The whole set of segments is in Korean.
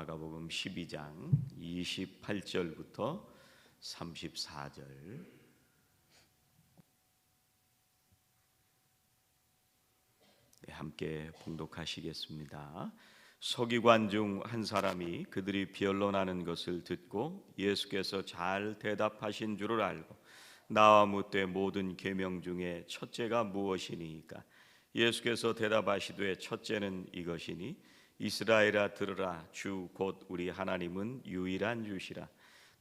마가복음 12장 28절부터 34절. 함께 봉독하시겠습니다. 서기관 중 한 사람이 그들이 변론하는 것을 듣고 예수께서 잘 대답하신 줄을 알고 나와 묻되 모든 계명 중에 첫째가 무엇이니까? 예수께서 대답하시되 첫째는 이것이니 이스라엘아 들으라. 주 곧 우리 하나님은 유일한 주시라.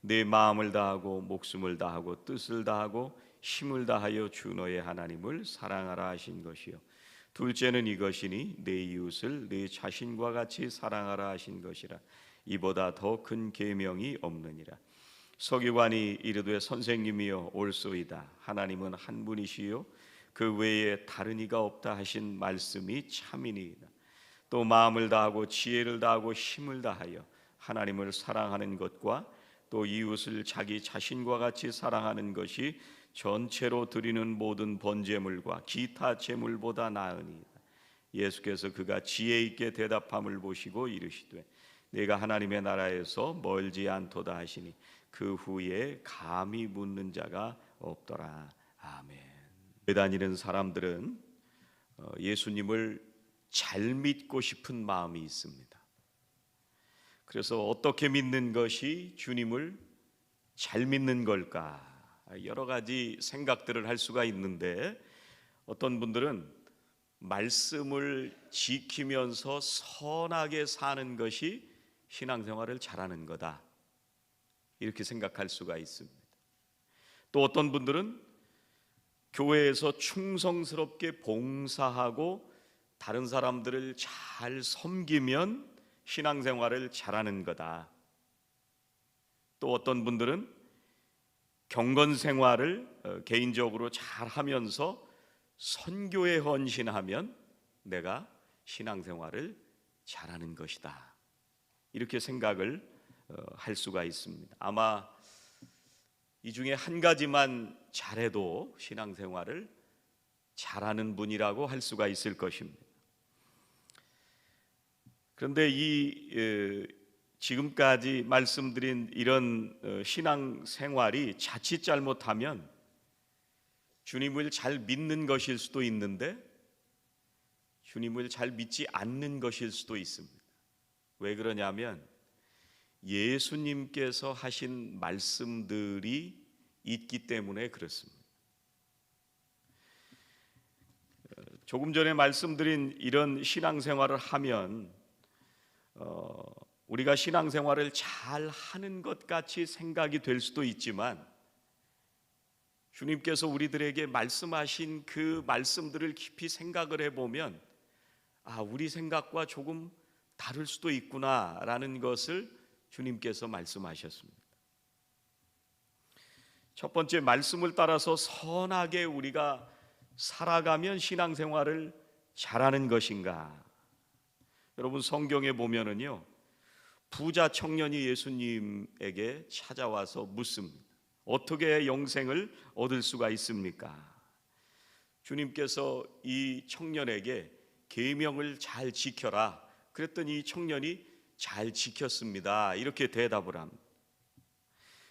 내 마음을 다하고 목숨을 다하고 뜻을 다하고 힘을 다하여 주 너의 하나님을 사랑하라 하신 것이요. 둘째는 이것이니 내 이웃을 내 자신과 같이 사랑하라 하신 것이라. 이보다 더 큰 계명이 없느니라. 서기관이 이르되 선생님이여 옳소이다. 하나님은 한 분이시요 그 외에 다른 이가 없다 하신 말씀이 참이니이다. 또 마음을 다하고 지혜를 다하고 힘을 다하여 하나님을 사랑하는 것과 또 이웃을 자기 자신과 같이 사랑하는 것이 전체로 드리는 모든 번제물과 기타 제물보다 나으니이다. 예수께서 그가 지혜 있게 대답함을 보시고 이르시되 내가 하나님의 나라에서 멀지 않도다 하시니 그 후에 감히 묻는 자가 없더라. 아멘. 교회 다니는 사람들은 예수님을 잘 믿고 싶은 마음이 있습니다. 그래서 어떻게 믿는 것이 주님을 잘 믿는 걸까? 여러 가지 생각들을 할 수가 있는데 어떤 분들은 말씀을 지키면서 선하게 사는 것이 신앙생활을 잘하는 거다, 이렇게 생각할 수가 있습니다. 또 어떤 분들은 교회에서 충성스럽게 봉사하고 다른 사람들을 잘 섬기면 신앙생활을 잘하는 거다. 또 어떤 분들은 경건생활을 개인적으로 잘하면서 선교에 헌신하면 내가 신앙생활을 잘하는 것이다, 이렇게 생각을 할 수가 있습니다. 아마 이 중에 한 가지만 잘해도 신앙생활을 잘하는 분이라고 할 수가 있을 것입니다. 그런데 지금까지 말씀드린 이런 신앙생활이 자칫 잘못하면 주님을 잘 믿는 것일 수도 있는데 주님을 잘 믿지 않는 것일 수도 있습니다. 왜 그러냐면 예수님께서 하신 말씀들이 있기 때문에 그렇습니다. 조금 전에 말씀드린 이런 신앙생활을 하면 우리가 신앙생활을 잘 하는 것 같이 생각이 될 수도 있지만 주님께서 우리들에게 말씀하신 그 말씀들을 깊이 생각을 해보면 우리 생각과 조금 다를 수도 있구나라는 것을 주님께서 말씀하셨습니다. 첫 번째, 말씀을 따라서 선하게 우리가 살아가면 신앙생활을 잘하는 것인가? 여러분, 성경에 보면은요, 부자 청년이 예수님에게 찾아와서 묻습니다. 어떻게 영생을 얻을 수가 있습니까? 주님께서 이 청년에게 계명을 잘 지켜라 그랬더니 이 청년이 잘 지켰습니다, 이렇게 대답을 합니다.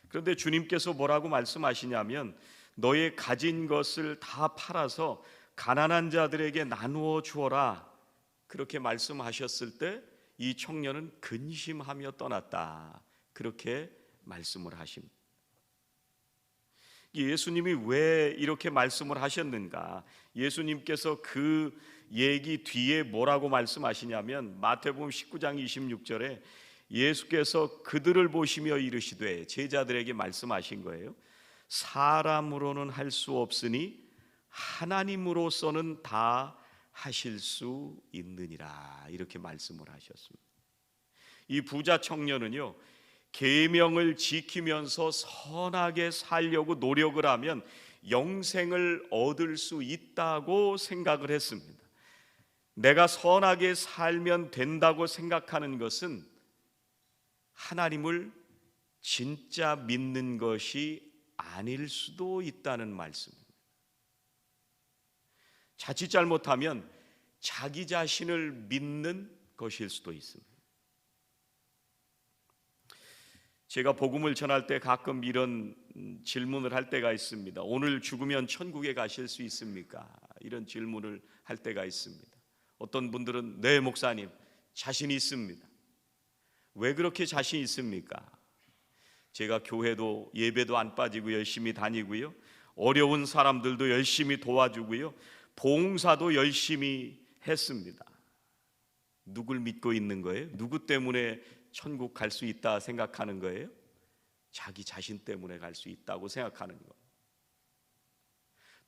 그런데 주님께서 뭐라고 말씀하시냐면 너의 가진 것을 다 팔아서 가난한 자들에게 나누어 주어라, 그렇게 말씀하셨을 때 이 청년은 근심하며 떠났다, 그렇게 말씀을 하십니다. 예수님이 왜 이렇게 말씀을 하셨는가? 예수님께서 그 얘기 뒤에 뭐라고 말씀하시냐면 마태복음 19장 26절에 예수께서 그들을 보시며 이르시되, 제자들에게 말씀하신 거예요. 사람으로는 할 수 없으니 하나님으로서는 다 하실 수 있느니라, 이렇게 말씀을 하셨습니다. 이 부자 청년은요, 계명을 지키면서 선하게 살려고 노력을 하면 영생을 얻을 수 있다고 생각을 했습니다. 내가 선하게 살면 된다고 생각하는 것은 하나님을 진짜 믿는 것이 아닐 수도 있다는 말씀입니다. 자칫 잘못하면 자기 자신을 믿는 것일 수도 있습니다. 제가 복음을 전할 때 가끔 이런 질문을 할 때가 있습니다. 오늘 죽으면 천국에 가실 수 있습니까? 이런 질문을 할 때가 있습니다. 어떤 분들은 네 목사님 자신 있습니다. 왜 그렇게 자신 있습니까? 제가 교회도 예배도 안 빠지고 열심히 다니고요, 어려운 사람들도 열심히 도와주고요, 봉사도 열심히 했습니다. 누굴 믿고 있는 거예요? 누구 때문에 천국 갈 수 있다 생각하는 거예요? 자기 자신 때문에 갈 수 있다고 생각하는 거예요.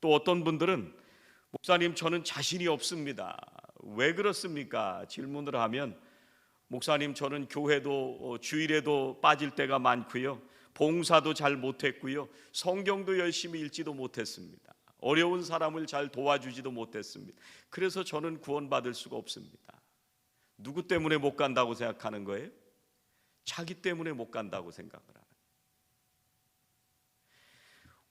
또 어떤 분들은 목사님 저는 자신이 없습니다. 왜 그렇습니까? 질문을 하면 목사님 저는 교회도 주일에도 빠질 때가 많고요, 봉사도 잘 못했고요, 성경도 열심히 읽지도 못했습니다. 어려운 사람을 잘 도와주지도 못했습니다. 그래서 저는 구원받을 수가 없습니다. 누구 때문에 못 간다고 생각하는 거예요? 자기 때문에 못 간다고 생각을 하는 거예요.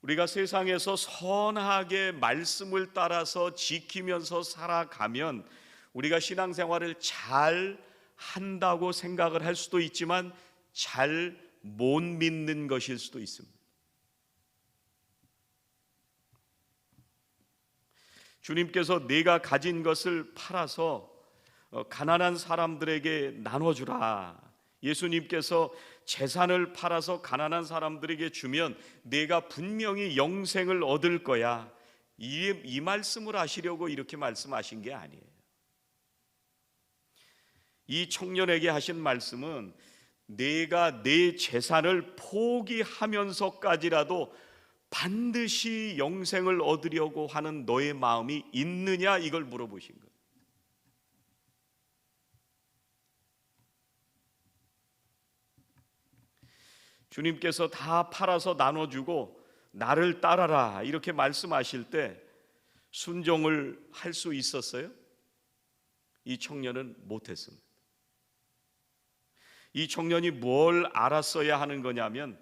우리가 세상에서 선하게 말씀을 따라서 지키면서 살아가면 우리가 신앙생활을 잘 한다고 생각을 할 수도 있지만 잘 못 믿는 것일 수도 있습니다. 주님께서 내가 가진 것을 팔아서 가난한 사람들에게 나눠주라. 예수님께서 재산을 팔아서 가난한 사람들에게 주면 내가 분명히 영생을 얻을 거야. 이 말씀을 하시려고 이렇게 말씀하신 게 아니에요. 이 청년에게 하신 말씀은 내가 내 재산을 포기하면서까지라도 반드시 영생을 얻으려고 하는 너의 마음이 있느냐, 이걸 물어보신 거예요. 주님께서 다 팔아서 나눠주고 나를 따라라 이렇게 말씀하실 때 순종을 할 수 있었어요? 이 청년은 못했습니다. 이 청년이 뭘 알았어야 하는 거냐면,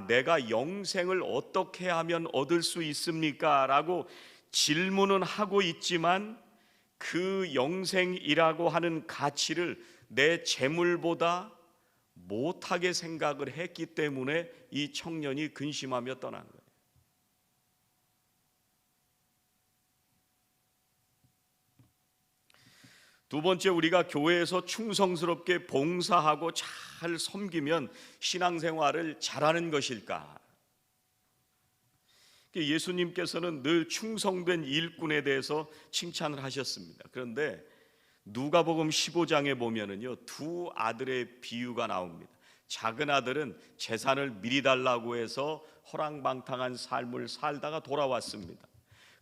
내가 영생을 어떻게 하면 얻을 수 있습니까? 라고 질문은 하고 있지만 그 영생이라고 하는 가치를 내 재물보다 못하게 생각을 했기 때문에 이 청년이 근심하며 떠난 거예요. 두 번째, 우리가 교회에서 충성스럽게 봉사하고 잘 섬기면 신앙생활을 잘하는 것일까? 예수님께서는 늘 충성된 일꾼에 대해서 칭찬을 하셨습니다. 그런데 누가복음 15장에 보면은요, 두 아들의 비유가 나옵니다. 작은 아들은 재산을 미리 달라고 해서 허랑방탕한 삶을 살다가 돌아왔습니다.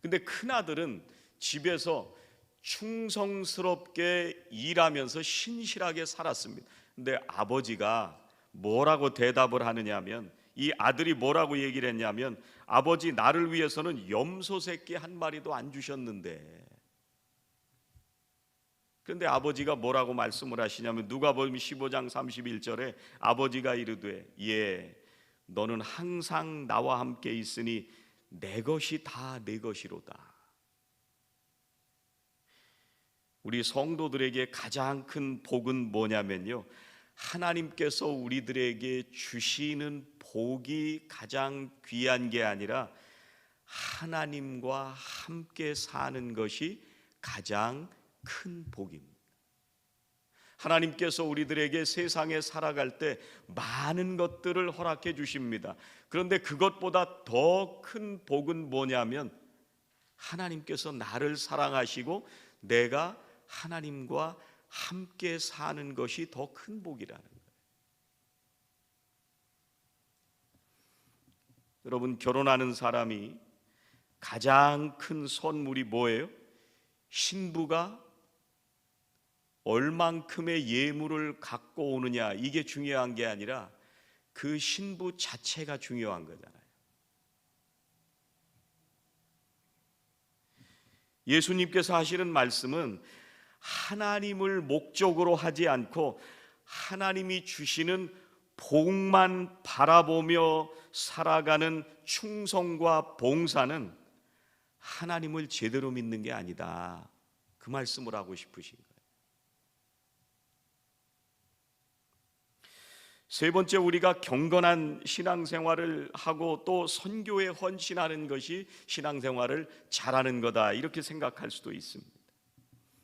근데 큰 아들은 집에서 충성스럽게 일하면서 신실하게 살았습니다. 근데 아버지가 뭐라고 대답을 하느냐면, 이 아들이 뭐라고 얘기를 했냐면, 아버지 나를 위해서는 염소 새끼 한 마리도 안 주셨는데. 그런데 아버지가 뭐라고 말씀을 하시냐면 누가복음 15장 31절에 아버지가 이르되 너는 항상 나와 함께 있으니 내 것이 다 내 것이로다. 우리 성도들에게 가장 큰 복은 뭐냐면요, 하나님께서 우리들에게 주시는 복이 가장 귀한 게 아니라 하나님과 함께 사는 것이 가장 큰 복입니다. 하나님께서 우리들에게 세상에 살아갈 때 많은 것들을 허락해 주십니다. 그런데 그것보다 더 큰 복은 뭐냐면 하나님께서 나를 사랑하시고 내가 하나님과 함께 사는 것이 더 큰 복이라는 거예요. 여러분, 결혼하는 사람이 가장 큰 선물이 뭐예요? 신부가 얼만큼의 예물을 갖고 오느냐, 이게 중요한 게 아니라 그 신부 자체가 중요한 거잖아요. 예수님께서 하시는 말씀은 하나님을 목적으로 하지 않고 하나님이 주시는 복만 바라보며 살아가는 충성과 봉사는 하나님을 제대로 믿는 게 아니다, 그 말씀을 하고 싶으신 거예요. 세 번째, 우리가 경건한 신앙생활을 하고 또 선교에 헌신하는 것이 신앙생활을 잘하는 거다, 이렇게 생각할 수도 있습니다.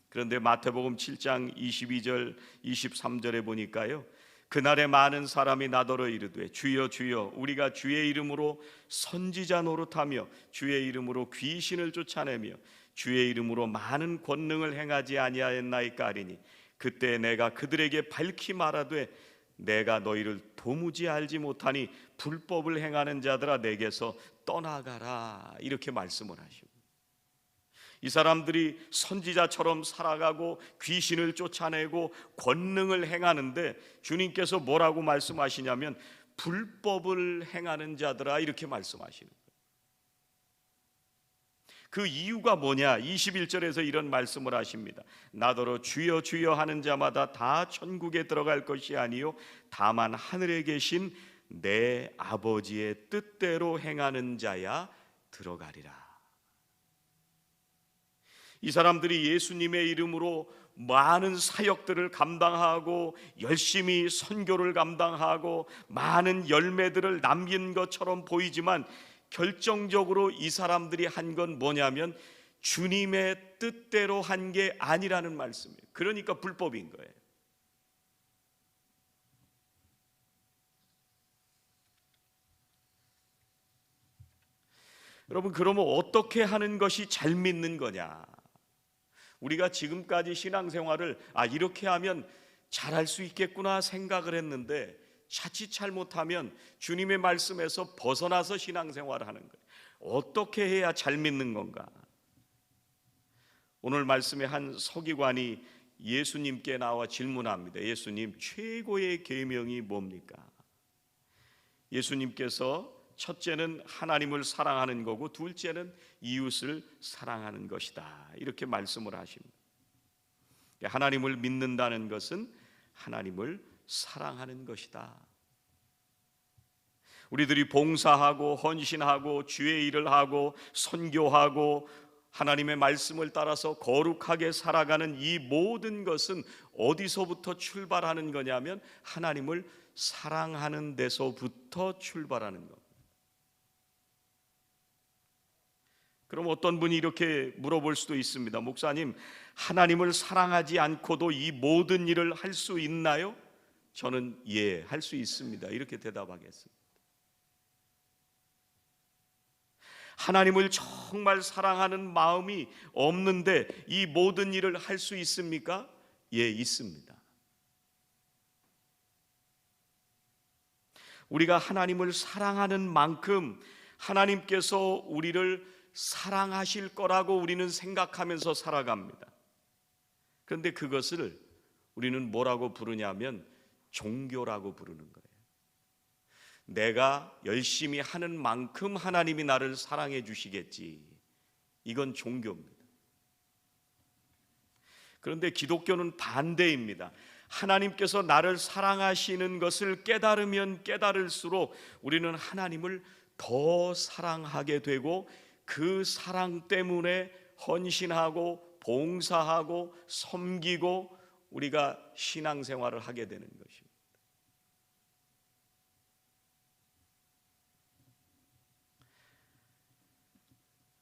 그런데 마태복음 7장 22절 23절에 보니까요, 그날에 많은 사람이 나더러 이르되 주여 주여 우리가 주의 이름으로 선지자 노릇하며 주의 이름으로 귀신을 쫓아내며 주의 이름으로 많은 권능을 행하지 아니하였나이까 하리니 그때 내가 그들에게 밝히 말하되 내가 너희를 도무지 알지 못하니 불법을 행하는 자들아 내게서 떠나가라, 이렇게 말씀을 하시고, 이 사람들이 선지자처럼 살아가고 귀신을 쫓아내고 권능을 행하는데 주님께서 뭐라고 말씀하시냐면 불법을 행하는 자들아, 이렇게 말씀하시는 거예요. 그 이유가 뭐냐? 21절에서 이런 말씀을 하십니다. 나더러 주여 주여 하는 자마다 다 천국에 들어갈 것이 아니요 다만 하늘에 계신 내 아버지의 뜻대로 행하는 자야 들어가리라. 이 사람들이 예수님의 이름으로 많은 사역들을 감당하고 열심히 선교를 감당하고 많은 열매들을 남긴 것처럼 보이지만 결정적으로 이 사람들이 한 건 뭐냐면 주님의 뜻대로 한 게 아니라는 말씀이에요. 그러니까 불법인 거예요. 여러분, 그러면 어떻게 하는 것이 잘 믿는 거냐? 우리가 지금까지 신앙생활을 이렇게 하면 잘할 수 있겠구나 생각을 했는데 자칫 잘못하면 주님의 말씀에서 벗어나서 신앙생활을 하는 거예요. 어떻게 해야 잘 믿는 건가? 오늘 말씀에 한 서기관이 예수님께 나와 질문합니다. 예수님, 최고의 계명이 뭡니까? 예수님께서 첫째는 하나님을 사랑하는 거고 둘째는 이웃을 사랑하는 것이다, 이렇게 말씀을 하십니다. 하나님을 믿는다는 것은 하나님을 사랑하는 것이다. 우리들이 봉사하고 헌신하고 주의 일을 하고 선교하고 하나님의 말씀을 따라서 거룩하게 살아가는 이 모든 것은 어디서부터 출발하는 거냐면 하나님을 사랑하는 데서부터 출발하는 겁니다. 그럼 어떤 분이 이렇게 물어볼 수도 있습니다. 목사님, 하나님을 사랑하지 않고도 이 모든 일을 할 수 있나요? 저는 예, 할 수 있습니다, 이렇게 대답하겠습니다. 하나님을 정말 사랑하는 마음이 없는데 이 모든 일을 할 수 있습니까? 예, 있습니다. 우리가 하나님을 사랑하는 만큼 하나님께서 우리를 사랑하실 거라고 우리는 생각하면서 살아갑니다. 그런데 그것을 우리는 뭐라고 부르냐면 종교라고 부르는 거예요. 내가 열심히 하는 만큼 하나님이 나를 사랑해 주시겠지, 이건 종교입니다. 그런데 기독교는 반대입니다. 하나님께서 나를 사랑하시는 것을 깨달으면 깨달을수록 우리는 하나님을 더 사랑하게 되고 그 사랑 때문에 헌신하고 봉사하고 섬기고 우리가 신앙생활을 하게 되는 것입니다.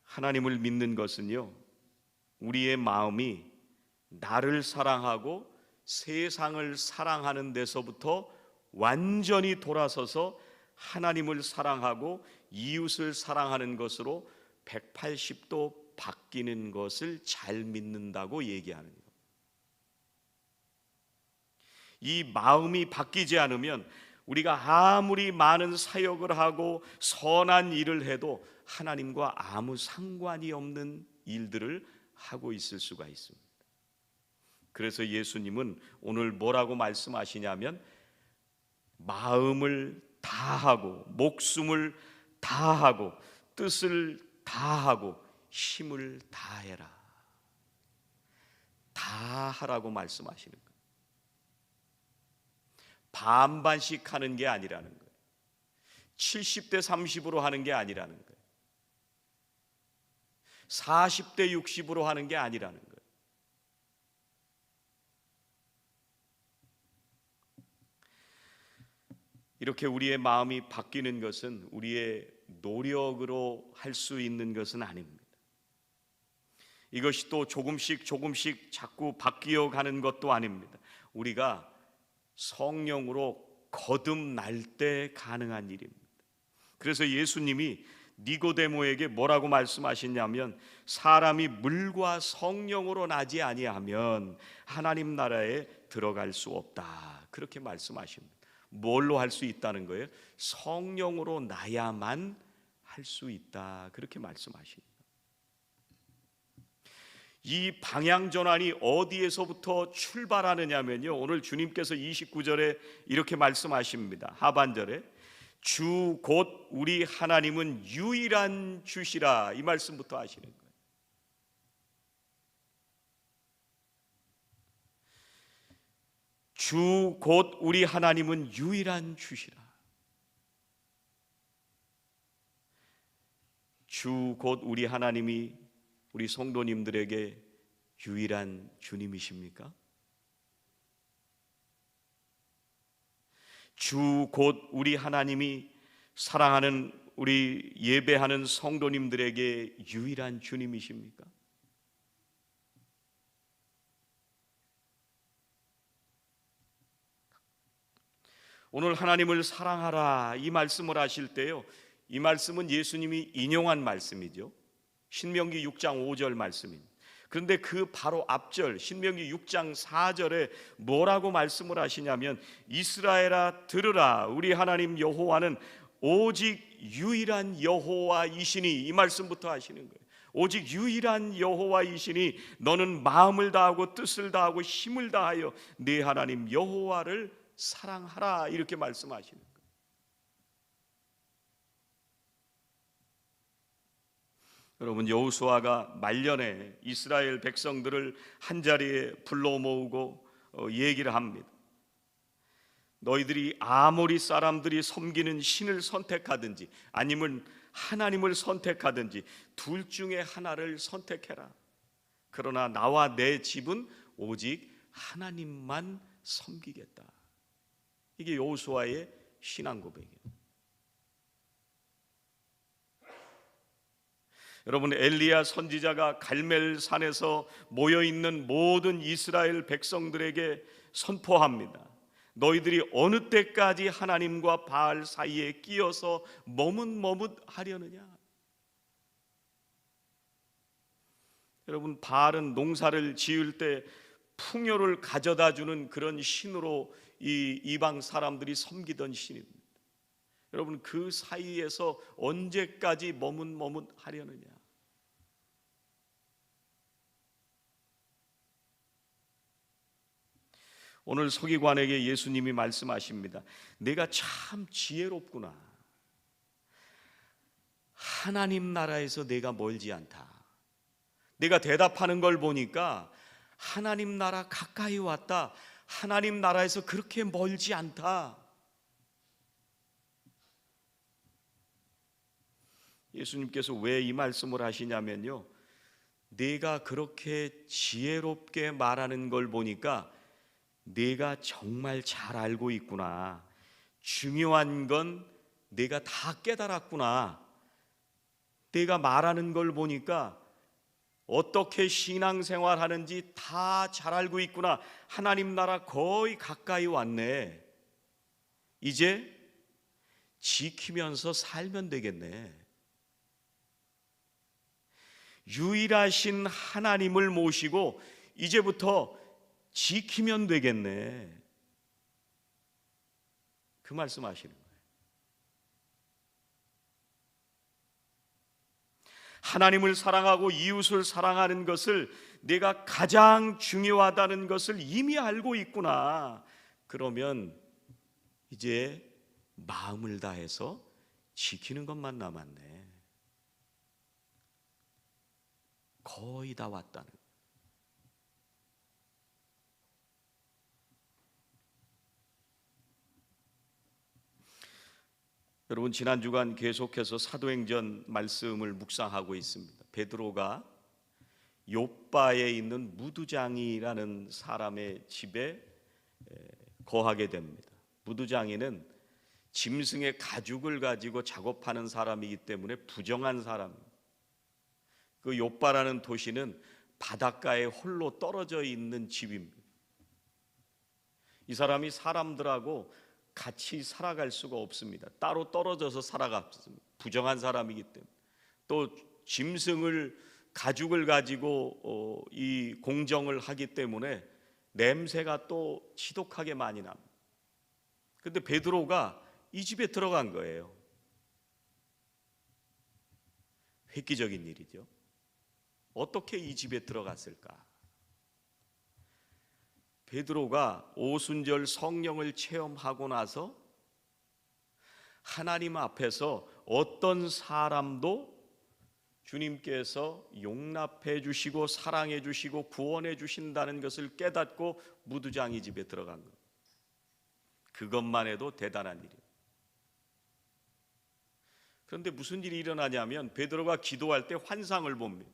하나님을 믿는 것은요, 우리의 마음이 나를 사랑하고 세상을 사랑하는 데서부터 완전히 돌아서서 하나님을 사랑하고 이웃을 사랑하는 것으로 180도 바뀌는 것을 잘 믿는다고 얘기하는 것. 이 마음이 바뀌지 않으면 우리가 아무리 많은 사역을 하고 선한 일을 해도 하나님과 아무 상관이 없는 일들을 하고 있을 수가 있습니다. 그래서 예수님은 오늘 뭐라고 말씀하시냐면 마음을 다하고 목숨을 다하고 뜻을 다하고 힘을 다해라, 다하라고 말씀하시는 거예요. 반반씩 하는 게 아니라는 거예요. 70대 30으로 하는 게 아니라는 거예요. 40대 60으로 하는 게 아니라는 거예요. 이렇게 우리의 마음이 바뀌는 것은 우리의 노력으로 할 수 있는 것은 아닙니다. 이것이 또 조금씩 자꾸 바뀌어 가는 것도 아닙니다. 우리가 성령으로 거듭날 때 가능한 일입니다. 그래서 예수님이 니고데모에게 뭐라고 말씀하셨냐면, 사람이 물과 성령으로 나지 아니하면 하나님 나라에 들어갈 수 없다, 그렇게 말씀하십니다. 뭘로 할 수 있다는 거예요? 성령으로 나야만 할 수 있다, 그렇게 말씀하십니다. 이 방향 전환이 어디에서부터 출발하느냐면요, 오늘 주님께서 29절에 이렇게 말씀하십니다. 하반절에 주 곧 우리 하나님은 유일한 주시라, 이 말씀부터 하시는 거예요. 주 곧 우리 하나님은 유일한 주시라. 주 곧 우리 하나님이 우리 성도님들에게 유일한 주님이십니까? 주 곧 우리 하나님이 사랑하는 우리 예배하는 성도님들에게 유일한 주님이십니까? 오늘 하나님을 사랑하라, 이 말씀을 하실 때요, 이 말씀은 예수님이 인용한 말씀이죠. 신명기 6장 5절 말씀입니다. 그런데 그 바로 앞절 신명기 6장 4절에 뭐라고 말씀을 하시냐면, 이스라엘아 들으라, 우리 하나님 여호와는 오직 유일한 여호와이시니, 이 말씀부터 하시는 거예요. 오직 유일한 여호와이시니 너는 마음을 다하고 뜻을 다하고 힘을 다하여 네 하나님 여호와를 사랑하라, 이렇게 말씀하시는 거예요. 여러분, 여호수아가 말년에 이스라엘 백성들을 한자리에 불러 모으고 얘기를 합니다. 너희들이 아모리 사람들이 섬기는 신을 선택하든지 아니면 하나님을 선택하든지 둘 중에 하나를 선택해라. 그러나 나와 내 집은 오직 하나님만 섬기겠다. 이게 여호수아의 신앙 고백이에요. 여러분, 엘리야 선지자가 갈멜산에서 모여있는 모든 이스라엘 백성들에게 선포합니다. 너희들이 어느 때까지 하나님과 바알 사이에 끼어서 머뭇머뭇하려느냐. 여러분, 바알은 농사를 지을 때 풍요를 가져다 주는 그런 신으로 이 이방 사람들이 섬기던 신입니다. 여러분, 그 사이에서 언제까지 머뭇머뭇하려느냐. 오늘 서기관에게 예수님이 말씀하십니다. 내가 참 지혜롭구나. 하나님 나라에서 내가 멀지 않다. 내가 대답하는 걸 보니까 하나님 나라 가까이 왔다. 하나님 나라에서 그렇게 멀지 않다. 예수님께서 왜 이 말씀을 하시냐면요, 내가 그렇게 지혜롭게 말하는 걸 보니까 내가 정말 잘 알고 있구나. 중요한 건 내가 다 깨달았구나. 내가 말하는 걸 보니까 어떻게 신앙생활 하는지 다 잘 알고 있구나. 하나님 나라 거의 가까이 왔네. 이제 지키면서 살면 되겠네. 유일하신 하나님을 모시고 이제부터 지키면 되겠네. 그 말씀하시는 거예요. 하나님을 사랑하고 이웃을 사랑하는 것을 내가 가장 중요하다는 것을 이미 알고 있구나. 그러면 이제 마음을 다해서 지키는 것만 남았네. 거의 다 왔다는 거예요. 여러분, 지난 주간 계속해서 사도행전 말씀을 묵상하고 있습니다. 베드로가 욥바에 있는 무두장이라는 사람의 집에 거하게 됩니다. 무두장이는 짐승의 가죽을 가지고 작업하는 사람이기 때문에 부정한 사람. 그 욥바라는 도시는 바닷가에 홀로 떨어져 있는 집입니다. 이 사람이 사람들하고 같이 살아갈 수가 없습니다. 따로 떨어져서 살아갔습니다. 부정한 사람이기 때문에. 또 짐승을 가죽을 가지고 이 공정을 하기 때문에 냄새가 또 지독하게 많이 납니다. 그런데 베드로가 이 집에 들어간 거예요. 획기적인 일이죠. 어떻게 이 집에 들어갔을까? 베드로가 오순절 성령을 체험하고 나서 하나님 앞에서 어떤 사람도 주님께서 용납해 주시고 사랑해 주시고 구원해 주신다는 것을 깨닫고 무두장이 집에 들어간 것. 그것만 해도 대단한 일이에요. 그런데 무슨 일이 일어나냐면 베드로가 기도할 때 환상을 봅니다.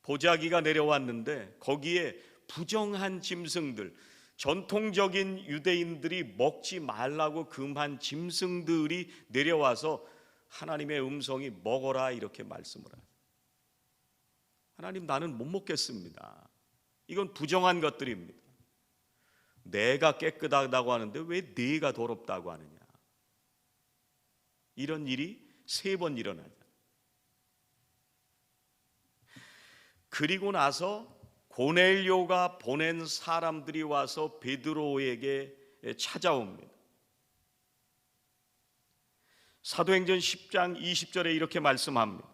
보자기가 내려왔는데 거기에 부정한 짐승들, 전통적인 유대인들이 먹지 말라고 금한 짐승들이 내려와서 하나님의 음성이 먹어라 이렇게 말씀을 해요. 하나님, 나는 못 먹겠습니다. 이건 부정한 것들입니다. 내가 깨끗하다고 하는데 왜 네가 더럽다고 하느냐. 이런 일이 3번 일어나죠. 그리고 나서 고넬료가 보낸 사람들이 와서 베드로에게 찾아옵니다. 사도행전 10장 20절에 이렇게 말씀합니다.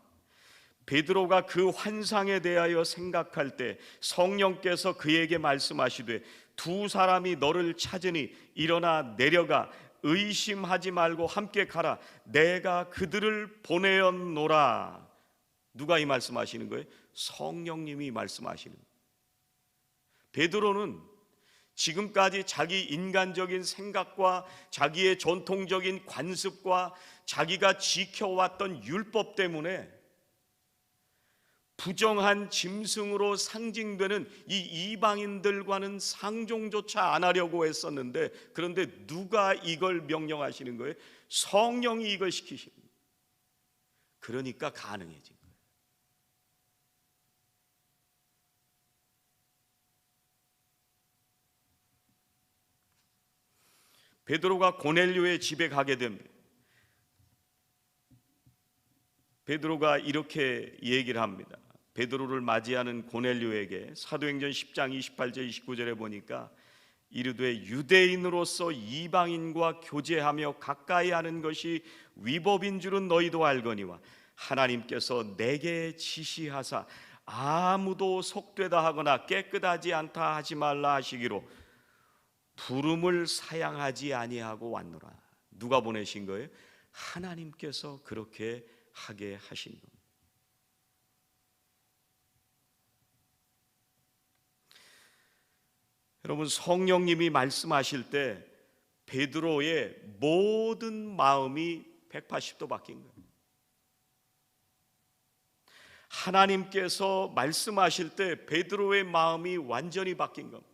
베드로가 그 환상에 대하여 생각할 때 성령께서 그에게 말씀하시되 2 사람이 너를 찾으니 일어나 내려가 의심하지 말고 함께 가라. 내가 그들을 보내었노라. 누가 이 말씀하시는 거예요? 성령님이 말씀하시는 거예요. 베드로는 지금까지 자기 인간적인 생각과 자기의 전통적인 관습과 자기가 지켜왔던 율법 때문에 부정한 짐승으로 상징되는 이 이방인들과는 상종조차 안 하려고 했었는데, 그런데 누가 이걸 명령하시는 거예요? 성령이 이걸 시키시는 거예요. 그러니까 가능해진 거예요. 베드로가 고넬료의 집에 가게 됩니다. 베드로가 이렇게 얘기를 합니다. 베드로를 맞이하는 고넬료에게 사도행전 10장 28절 29절에 보니까 이르되 유대인으로서 이방인과 교제하며 가까이 하는 것이 위법인 줄은 너희도 알거니와 하나님께서 내게 지시하사 아무도 속되다 하거나 깨끗하지 않다 하지 말라 하시기로 부름을 사양하지 아니하고 왔노라. 누가 보내신 거예요? 하나님께서 그렇게 하게 하신 겁니다. 여러분, 성령님이 말씀하실 때 베드로의 모든 마음이 180도 바뀐 거예요. 하나님께서 말씀하실 때 베드로의 마음이 완전히 바뀐 겁니다.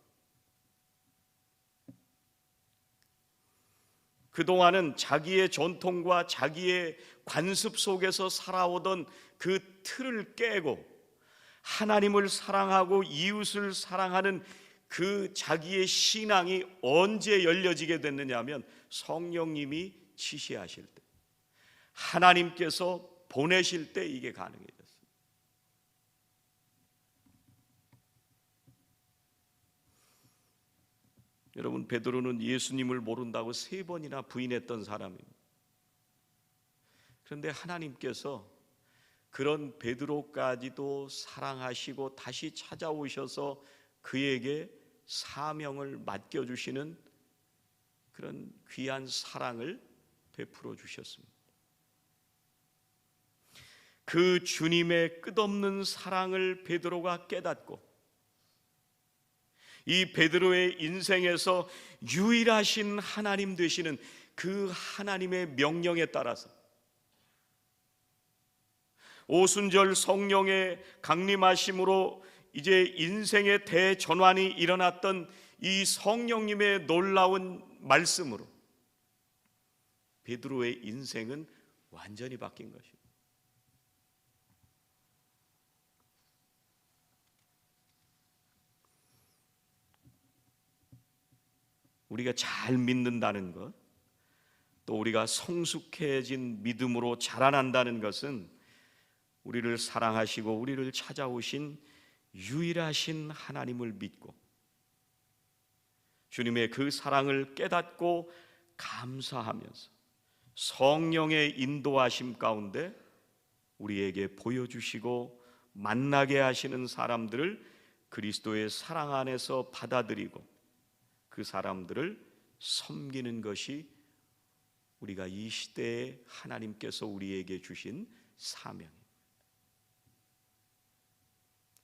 그동안은 자기의 전통과 자기의 관습 속에서 살아오던 그 틀을 깨고 하나님을 사랑하고 이웃을 사랑하는 그 자기의 신앙이 언제 열려지게 됐느냐 하면 성령님이 지시하실 때, 하나님께서 보내실 때 이게 가능해졌어요. 여러분, 베드로는 예수님을 모른다고 3번이나 부인했던 사람입니다. 그런데 하나님께서 그런 베드로까지도 사랑하시고 다시 찾아오셔서 그에게 사명을 맡겨주시는 그런 귀한 사랑을 베풀어 주셨습니다. 그 주님의 끝없는 사랑을 베드로가 깨닫고 이 베드로의 인생에서 유일하신 하나님 되시는 그 하나님의 명령에 따라서 오순절 성령의 강림하심으로 이제 인생의 대전환이 일어났던 이 성령님의 놀라운 말씀으로 베드로의 인생은 완전히 바뀐 것입니다. 우리가 잘 믿는다는 것, 또 우리가 성숙해진 믿음으로 자라난다는 것은 우리를 사랑하시고 우리를 찾아오신 유일하신 하나님을 믿고 주님의 그 사랑을 깨닫고 감사하면서 성령의 인도하심 가운데 우리에게 보여주시고 만나게 하시는 사람들을 그리스도의 사랑 안에서 받아들이고 그 사람들을 섬기는 것이 우리가 이 시대에 하나님께서 우리에게 주신 사명입니다.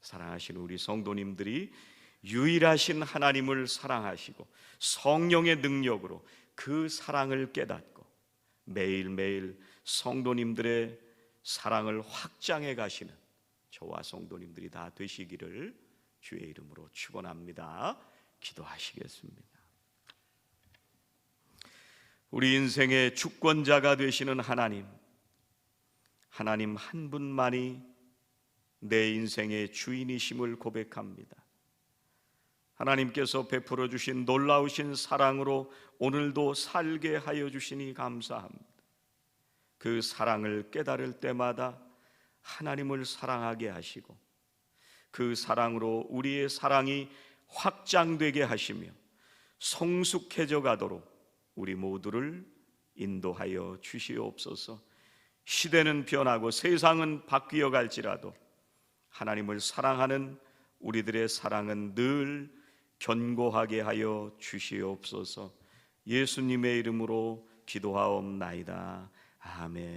사랑하시는 우리 성도님들이 유일하신 하나님을 사랑하시고 성령의 능력으로 그 사랑을 깨닫고 매일매일 성도님들의 사랑을 확장해 가시는 저와 성도님들이 다 되시기를 주의 이름으로 축원합니다. 기도하시겠습니다. 우리 인생의 주권자가 되시는 하나님, 하나님 한 분만이 내 인생의 주인이심을 고백합니다. 하나님께서 베풀어 주신 놀라우신 사랑으로 오늘도 살게 하여 주시니 감사합니다. 그 사랑을 깨달을 때마다 하나님을 사랑하게 하시고 그 사랑으로 우리의 사랑이 확장되게 하시며 성숙해져 가도록 우리 모두를 인도하여 주시옵소서. 시대는 변하고 세상은 바뀌어 갈지라도 하나님을 사랑하는 우리들의 사랑은 늘 견고하게 하여 주시옵소서. 예수님의 이름으로 기도하옵나이다. 아멘.